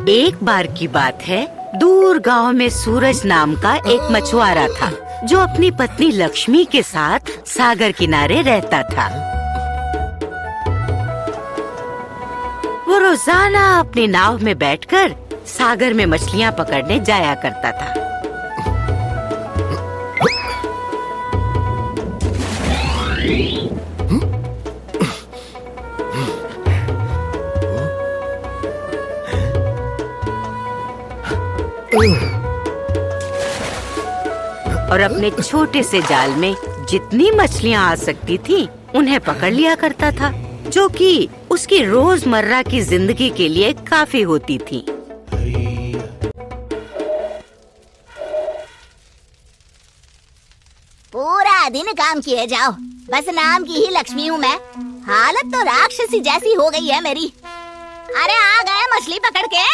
एक बार की बात है, दूर गांव में सूरज नाम का एक मछुआरा था जो अपनी पत्नी लक्ष्मी के साथ सागर किनारे रहता था। वो रोजाना अपनी नाव में बैठकर सागर में मछलियां पकड़ने जाया करता था। और अपने छोटे से जाल में जितनी मछलियां आ सकती थी उन्हें पकड़ लिया करता था, जो कि उसकी रोजमर्रा की जिंदगी के लिए काफी होती थी। पूरा दिन काम किए जाओ, बस नाम की ही लक्ष्मी हूँ मैं। हालत तो राक्षसी जैसी हो गई है मेरी। अरे आ गए मछली पकड़ के,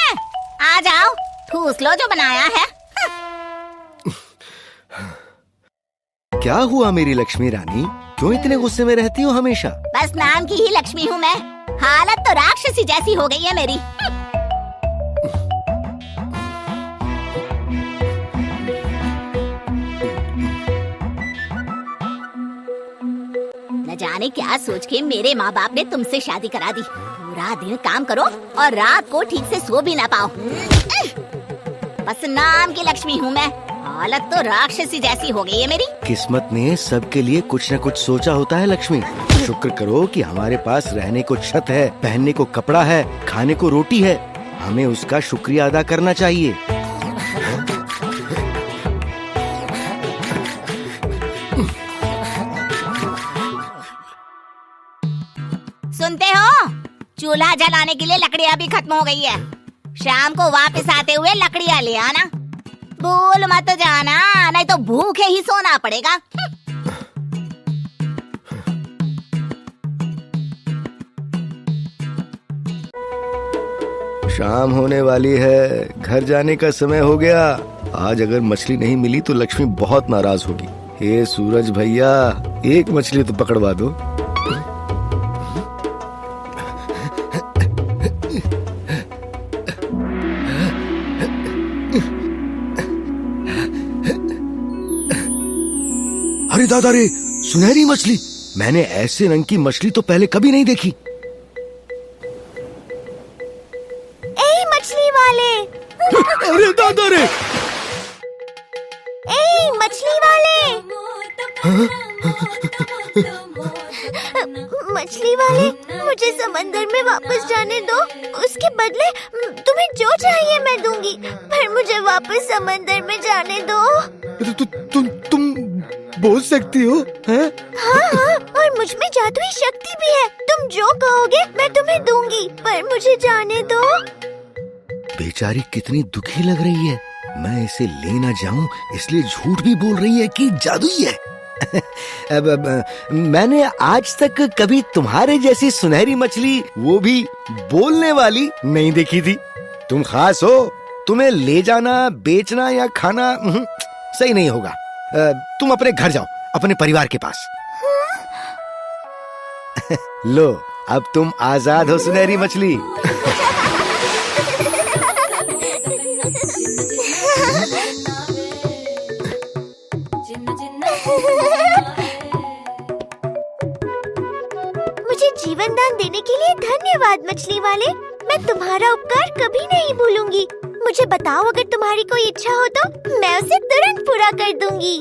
आ जाओ ठूस लो जो बनाया है। क्या हुआ मेरी लक्ष्मी रानी, क्यों इतने गुस्से में रहती हो हमेशा? बस नाम की ही लक्ष्मी हूँ मैं, हालत तो राक्षसी जैसी हो गई है मेरी। न जाने क्या सोच के मेरे माँ बाप ने तुमसे शादी करा दी। पूरा दिन काम करो और रात को ठीक से सो भी ना पाओ। बस नाम की लक्ष्मी हूँ मैं, हालत तो राक्षसी जैसी हो गई है मेरी। किस्मत ने सबके लिए कुछ न कुछ सोचा होता है लक्ष्मी। शुक्र करो कि हमारे पास रहने को छत है, पहनने को कपड़ा है, खाने को रोटी है। हमें उसका शुक्रिया अदा करना चाहिए। सुनते हो, चूल्हा जलाने के लिए लकड़ियाँ भी खत्म हो गई है। शाम को वापस आते हुए लकड़ियाँ ले आना, भूल मत जाना, नहीं तो भूखे ही सोना पड़ेगा। शाम होने वाली है, घर जाने का समय हो गया। आज अगर मछली नहीं मिली तो लक्ष्मी बहुत नाराज होगी। हे सूरज भैया, एक मछली तो पकड़वा दो। अरे दादा रे, सुनहरी मछली! मैंने ऐसे रंग की मछली तो पहले कभी नहीं देखी। ए मछली वाले! अरे दादा रे! ए मछली वाले! मछली वाले, मुझे समंदर में वापस जाने दो। उसके बदले तुम्हें जो चाहिए मैं दूंगी, पर मुझे वापस समंदर में जाने दो। तुम बोल सकती हो, हैं? हाँ, और मुझ में जादुई शक्ति भी है। तुम जो कहोगे मैं तुम्हें दूंगी, पर मुझे जाने दो। बेचारी कितनी दुखी लग रही है। मैं इसे ले ना जाऊं इसलिए झूठ भी बोल रही है कि जादुई है। मैंने आज तक कभी तुम्हारे जैसी सुनहरी मछली, वो भी बोलने वाली, नहीं देखी थी। तुम खास हो, तुम्हें ले जाना, बेचना या खाना सही नहीं होगा। तुम अपने घर जाओ, अपने परिवार के पास। लो, अब तुम आजाद हो सुनहरी मछली। मुझे जीवन दान देने के लिए धन्यवाद मछली वाले। मैं तुम्हारा उपकार कभी नहीं भूलूंगी। मुझे बताओ, अगर तुम्हारी कोई इच्छा हो तो मैं उसे तुरंत पूरा कर दूंगी।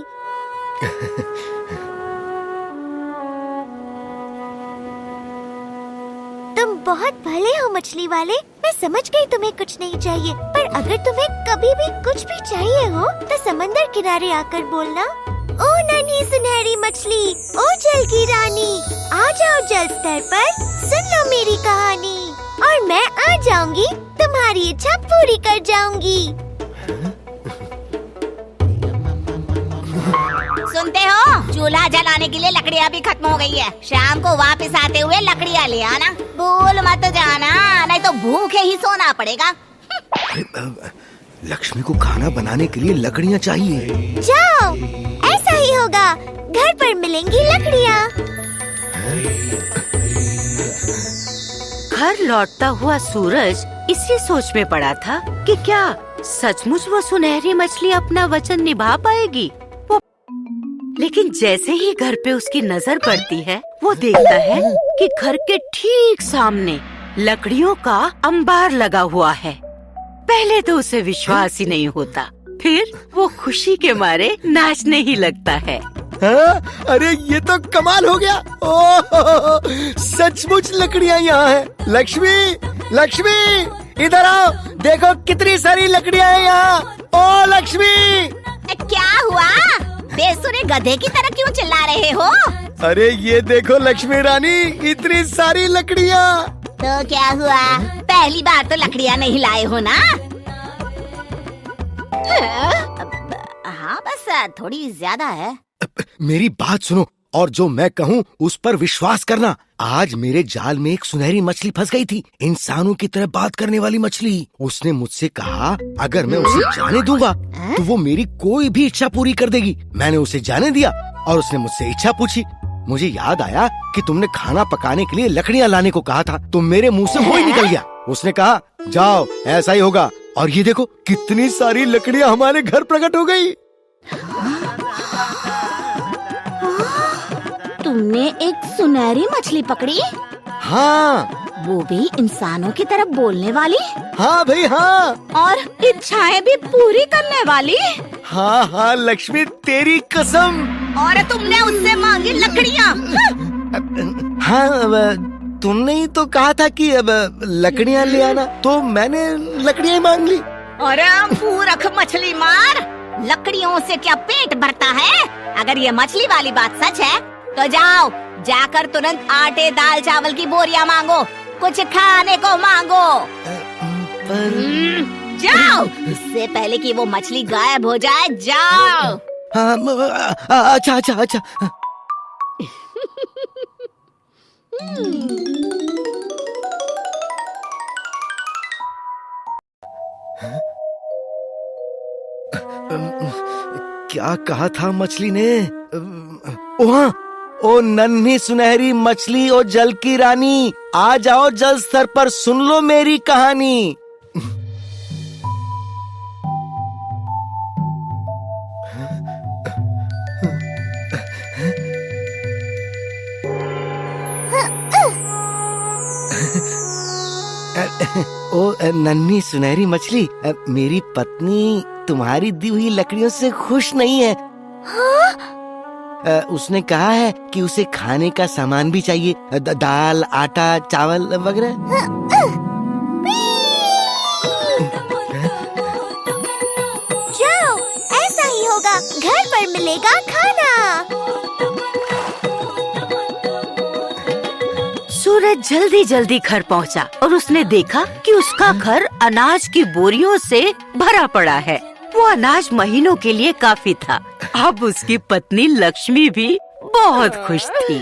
तुम बहुत भले हो मछली वाले। मैं समझ गई तुम्हें कुछ नहीं चाहिए, पर अगर तुम्हें कभी भी कुछ भी चाहिए हो तो समंदर किनारे आकर बोलना। ओ नन्ही सुनहरी मछली, ओ जल की रानी, आ जाओ जल स्तर पर, सुन लो मेरी कहानी, और मैं आ जाऊंगी, तुम्हारी इच्छा पूरी कर जाऊंगी। सुनते हो, चूल्हा जलाने के लिए लकड़ियाँ भी खत्म हो गई है। शाम को वापस आते हुए लकड़ियाँ ले आना, भूल मत जाना, नहीं तो भूखे ही सोना पड़ेगा। लक्ष्मी को खाना बनाने के लिए लकड़ियाँ चाहिए। जाओ, ऐसा ही होगा, घर पर मिलेंगी लकड़ियाँ। घर लौटता हुआ सूरज इसी सोच में पड़ा था कि क्या सचमुच वो सुनहरी मछली अपना वचन निभा पाएगी। लेकिन जैसे ही घर पे उसकी नजर पड़ती है, वो देखता है कि घर के ठीक सामने लकड़ियों का अंबार लगा हुआ है। पहले तो उसे विश्वास ही नहीं होता, फिर वो खुशी के मारे नाचने ही लगता है। हाँ? अरे ये तो कमाल हो गया। ओह, सचमुच लकड़ियाँ यहाँ हैं। लक्ष्मी, लक्ष्मी इधर आओ, देखो कितनी सारी लकड़ियाँ हैं यहाँ। ओ लक्ष्मी! क्या हुआ? बेसुरे गधे की तरह क्यों चिल्ला रहे हो? अरे ये देखो लक्ष्मी रानी, इतनी सारी लकड़ियाँ। तो क्या हुआ? पहली बार तो लकड़ियाँ नहीं लाए हो ना? हाँ बस थोड़ी ज्यादा है। मेरी बात सुनो और जो मैं कहूँ उस पर विश्वास करना। आज मेरे जाल में एक सुनहरी मछली फंस गई थी, इंसानों की तरह बात करने वाली मछली। उसने मुझसे कहा अगर मैं उसे जाने दूंगा तो वो मेरी कोई भी इच्छा पूरी कर देगी। मैंने उसे जाने दिया और उसने मुझसे इच्छा पूछी। मुझे याद आया कि तुमने खाना पकाने के लिए लकड़ियाँ लाने को कहा था, तो मेरे मुंह से वो ही निकल गया। उसने कहा जाओ ऐसा ही होगा, और ये देखो कितनी सारी लकड़ियाँ हमारे घर प्रकट हो गई। तुमने एक सुनहरी मछली पकड़ी? हाँ। वो भी इंसानों की तरह बोलने वाली? हाँ भाई हाँ। और इच्छाएं भी पूरी करने वाली? हाँ हाँ लक्ष्मी, तेरी कसम। और तुमने उससे मांगी लकड़ियाँ? हाँ तुमने ही तो कहा था कि अब लकड़ियाँ ले आना, तो मैंने लकड़ियाँ मांग ली। अरे मूर्ख मछली मार, लकड़ियों से क्या पेट भरता है? अगर ये मछली वाली बात सच है तो जाओ, जाकर तुरंत आटे दाल चावल की बोरियां मांगो, कुछ खाने को मांगो। जाओ, इससे पहले कि वो मछली गायब हो जाए, जाओ। अच्छा अच्छा अच्छा। क्या कहा था मछली ने? ओ हाँ, ओ नन्ही सुनहरी मछली और जल की रानी, आ जाओ जल स्तर पर, सुन लो मेरी कहानी। ओ नन्ही सुनहरी मछली, मेरी पत्नी तुम्हारी दी हुई लकड़ियों से खुश नहीं है। उसने कहा है कि उसे खाने का सामान भी चाहिए, दाल आटा चावल वगैरह। जाओ, ऐसा ही होगा, घर पर मिलेगा खाना। सूरज जल्दी जल्दी घर पहुंचा और उसने देखा कि उसका घर अनाज की बोरियों से भरा पड़ा है। वो अनाज महीनों के लिए काफी था। अब उसकी पत्नी लक्ष्मी भी बहुत खुश थी।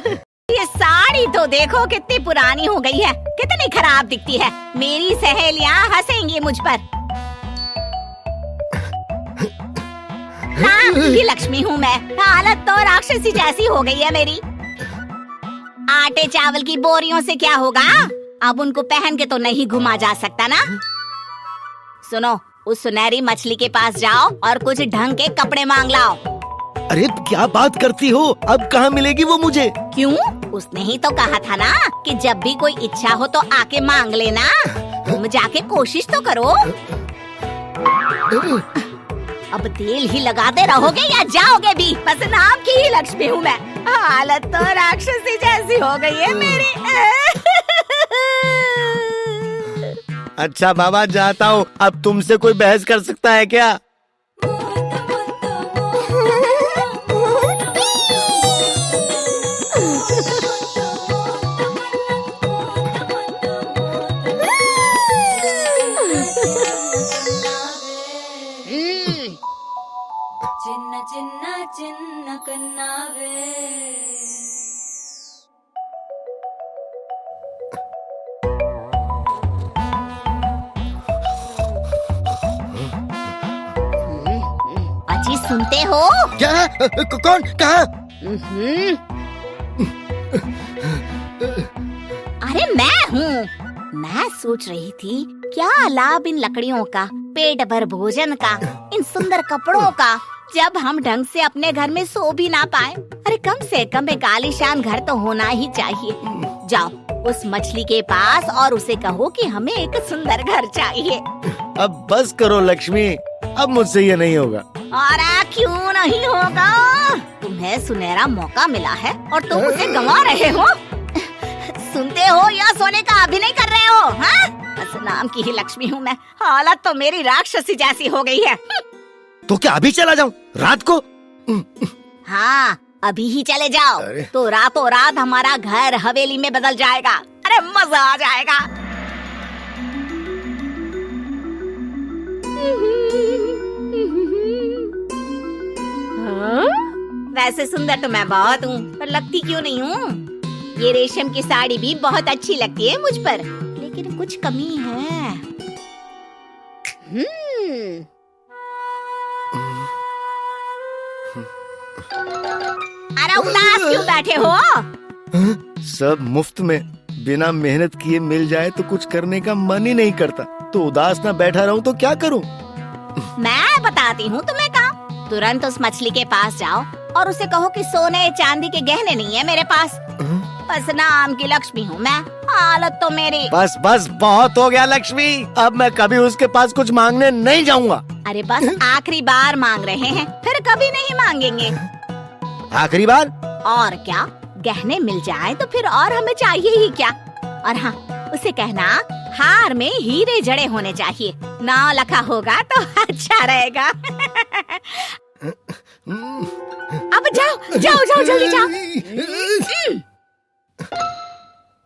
ये साड़ी तो देखो कितनी पुरानी हो गई है, कितनी खराब दिखती है। मेरी सहेलियां हंसेंगी मुझ पर। नाम की लक्ष्मी हूँ मैं, हालत तो राक्षसी जैसी हो गई है मेरी। आटे चावल की बोरियों से क्या होगा? अब उनको पहन के तो नहीं घुमा जा सकता ना। सुनो, उस सुनहरी मछली के पास जाओ और कुछ ढंग के कपड़े मांग लाओ। अरे क्या बात करती हो, अब कहाँ मिलेगी वो मुझे? क्यों? उसने ही तो कहा था ना कि जब भी कोई इच्छा हो तो आके मांग लेना। तुम जाके कोशिश तो करो। अब तेल ही लगाते रहोगे या जाओगे भी? बस नाम की ही लक्ष्मी हूँ मैं। हालत तो राक्षसी जैसी हो गई है मेरी। अच्छा बाबा, जाता हूँ। अब तुमसे कोई बहस कर सकता है क्या? చిన్న చిన్న చిన్న కన్నావే अच्छी सुनते हो? क्या? कौन? कहाँ? अरे मैं हूँ। मैं सोच रही थी क्या लाभ इन लकड़ियों का, पेट भर भोजन का, इन सुंदर कपड़ों का, जब हम ढंग से अपने घर में सो भी ना पाए। अरे कम से कम एक आलीशान घर तो होना ही चाहिए। जाओ उस मछली के पास और उसे कहो कि हमें एक सुंदर घर चाहिए। अब बस करो लक्ष्मी, अब मुझसे ये नहीं होगा। अरे क्यों नहीं होगा? तुम्हें सुनहरा मौका मिला है और तुम उसे गंवा रहे हो। सुनते हो या सोने का अभिनय कर रहे हो? हाँ? बस नाम की ही लक्ष्मी हूँ मैं, हालत तो मेरी राक्षसी जैसी हो गई है। तो क्या अभी चला जाऊं रात को? हाँ अभी ही चले जाओ तो रातों रात हमारा घर हवेली में बदल जाएगा। अरे मजा आ जाएगा। वैसे सुंदर तो मैं बहुत हूँ, पर लगती क्यों नहीं हूँ? ये रेशम की साड़ी भी बहुत अच्छी लगती है मुझ पर, लेकिन कुछ कमी है। अरे उदास क्यों बैठे हो? सब मुफ्त में बिना मेहनत किए मिल जाए तो कुछ करने का मन ही नहीं करता, तो उदास ना बैठा रहूं तो क्या करूं? मैं बताती हूँ तुम्हें काम। तुरंत उस मछली के पास जाओ और उसे कहो कि सोने चांदी के गहने नहीं है मेरे पास। बस नाम की लक्ष्मी हूँ मैं, हालत तो मेरी। बस बस बहुत हो गया लक्ष्मी, अब मैं कभी उसके पास कुछ मांगने नहीं जाऊंगा। अरे बस आखिरी बार मांग रहे हैं, फिर कभी नहीं मांगेंगे। आखिरी बार? और क्या, गहने मिल जाए तो फिर और हमें चाहिए ही क्या। और हाँ, उसे कहना हार में हीरे जड़े होने चाहिए, नाम लिखा होगा तो अच्छा रहेगा। अब जाओ जाओ जाओ जल्दी जाओ।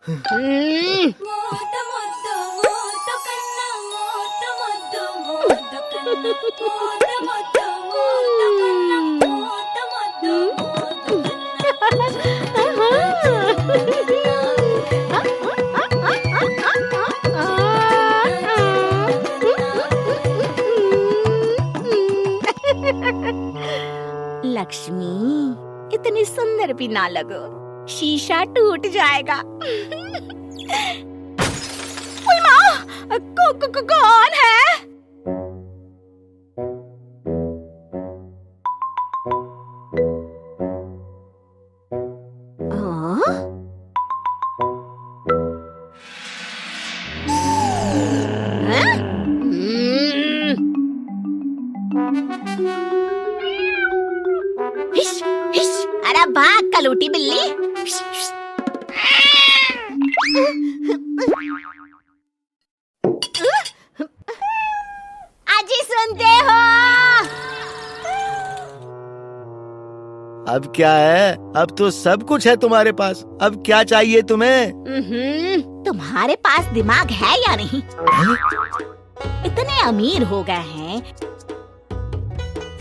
మోత మొద్దు మోత కన్న మోత మొద్దు మోత కన్న మోత మొద్దు మోత కన్న మోత మొద్దు మోత लक्ष्मी इतनी सुंदर भी ना लगो, शीशा टूट जाएगा। ओए माँ, कौन है? अरे भाग कलूटी बिल्ली। अजी सुनते हो? अब क्या है? अब तो सब कुछ है तुम्हारे पास, अब क्या चाहिए तुम्हें? तुम्हारे पास दिमाग है या नहीं? इतने अमीर हो गए हैं,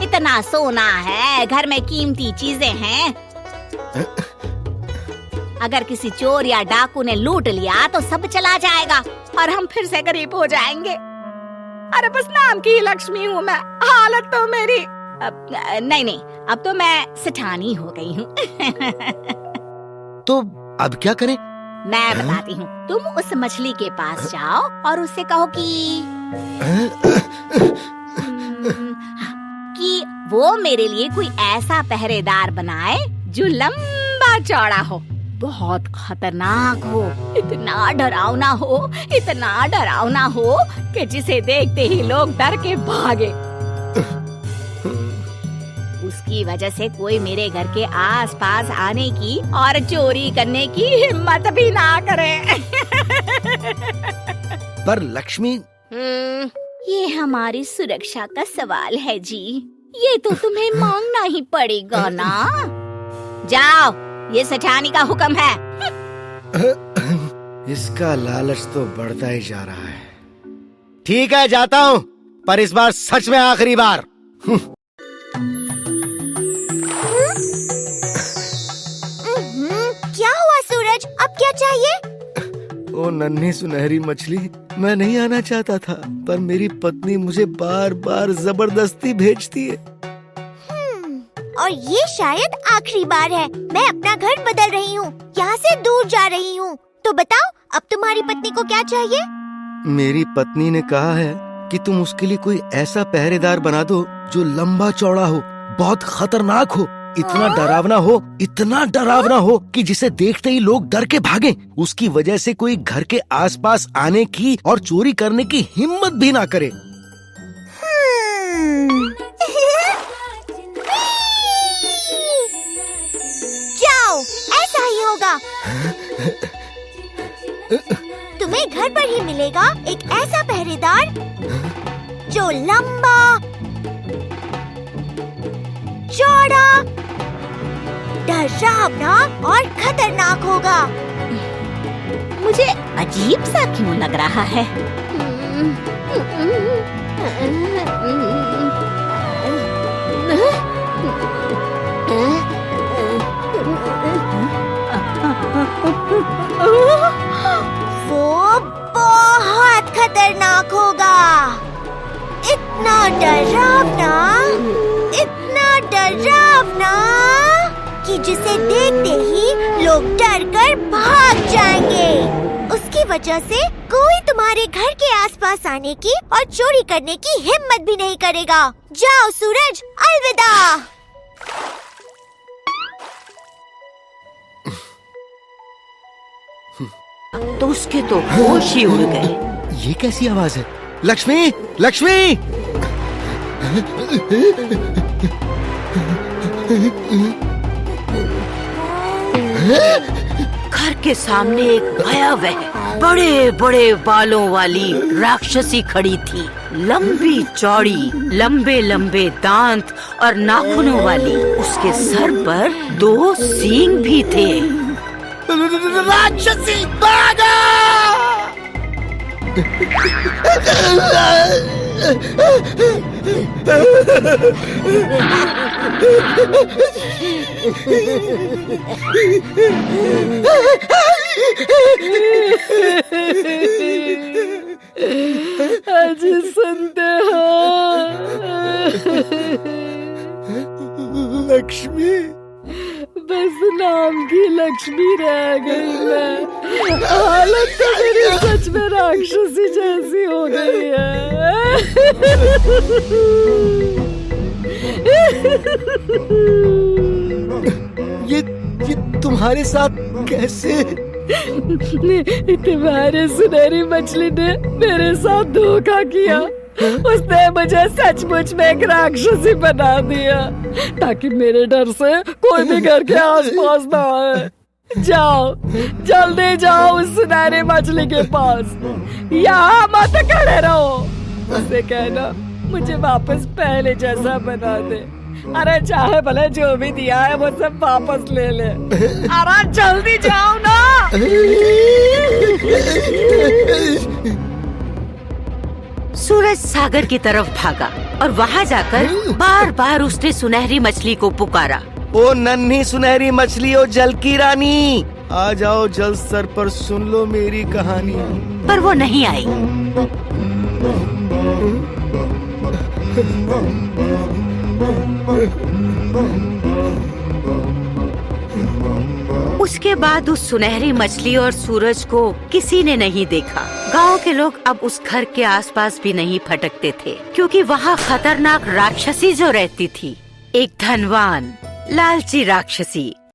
इतना सोना है, घर में कीमती चीजें हैं। अगर किसी चोर या डाकू ने लूट लिया तो सब चला जाएगा और हम फिर से गरीब हो जाएंगे। अरे बस नाम की लक्ष्मी हूँ मैं, हालत तो मेरी नहीं, अब तो मैं सेठानी हो गई हूँ। तो अब क्या करें? मैं बताती हूँ, तुम उस मछली के पास जाओ और उससे कहो कि वो मेरे लिए कोई ऐसा पहरेदार बनाए जो लंबा चौड़ा हो, बहुत खतरनाक हो, इतना डरावना हो कि जिसे देखते ही लोग डर के भागे। उसकी वजह से कोई मेरे घर के आसपास आने की और चोरी करने की हिम्मत भी ना करे। पर लक्ष्मी, ये हमारी सुरक्षा का सवाल है जी, ये तो तुम्हें मांगना ही पड़ेगा ना। जाओ, ये सेठानी का हुक्म है। इसका लालच तो बढ़ता ही जा रहा है। ठीक है, जाता हूँ, पर इस बार सच में आखिरी बार। क्या हुआ सूरज, अब क्या चाहिए? ओ नन्ही सुनहरी मछली, मैं नहीं आना चाहता था, पर मेरी पत्नी मुझे बार बार जबरदस्ती भेजती है। और ये शायद आखिरी बार है। मैं अपना घर बदल रही हूँ, यहाँ से दूर जा रही हूँ। तो बताओ अब तुम्हारी पत्नी को क्या चाहिए? मेरी पत्नी ने कहा है कि तुम उसके लिए कोई ऐसा पहरेदार बना दो जो लंबा चौड़ा हो, बहुत खतरनाक हो, इतना डरावना हो कि जिसे देखते ही लोग डर के भागें। उसकी वजह से कोई घर के आसपास आने की और चोरी करने की हिम्मत भी ना करे। जाओ, ऐसा ही होगा। तुम्हें घर पर ही मिलेगा एक ऐसा पहरेदार जो लंबा, चौड़ा, डरावना और खतरनाक होगा। मुझे अजीब सा क्यों लग रहा है? वो बहुत खतरनाक होगा। इतना डरावना कि जिसे देखते ही लोग डर कर भाग जाएंगे। उसकी वजह से कोई तुम्हारे घर के आसपास आने की और चोरी करने की हिम्मत भी नहीं करेगा। जाओ सूरज, अलविदा। तो उसके तो होश ही उड़ गए। ये कैसी आवाज है? लक्ष्मी, लक्ष्मी! घर के सामने एक भयावह बड़े बड़े बालों वाली राक्षसी खड़ी थी। लंबी चौड़ी, लंबे लंबे दांत और नाखूनों वाली। उसके सर पर 2 सींग भी थे। राक्षसी, भागो! आज सुनते हो? लक्ष्मी, बस नाम की लक्ष्मी रह गई मैं। हालत तो मेरी सच में राक्षसी जैसी हो गई है। ये तुम्हारे साथ कैसे? तुम्हारे सुनहरी मछली ने मेरे साथ धोखा किया। उसने मुझे सचमुच में एक राक्षसी बना दिया ताकि मेरे डर से कोई भी घर के आसपास ना आए। जाओ, जल्दी जाओ उस सुनहरी मछली के पास। यहाँ मत खड़े रहो। उसे कहना मुझे वापस पहले जैसा बना दे। अरे चाहे भले जो भी दिया है वो सब वापस ले ले। अरे जल्दी जाओ ना। सूरज सागर की तरफ भागा और वहाँ जाकर बार बार उसने सुनहरी मछली को पुकारा। ओ नन्ही सुनहरी मछली, ओ जल की रानी, आ जाओ जल स्तर पर, सुन लो मेरी कहानी। पर वो नहीं आई। उसके बाद उस सुनहरी मछली और सूरज को किसी ने नहीं देखा। गांव के लोग अब उस घर के आसपास भी नहीं फटकते थे क्योंकि वहाँ खतरनाक राक्षसी जो रहती थी, एक धनवान लालची राक्षसी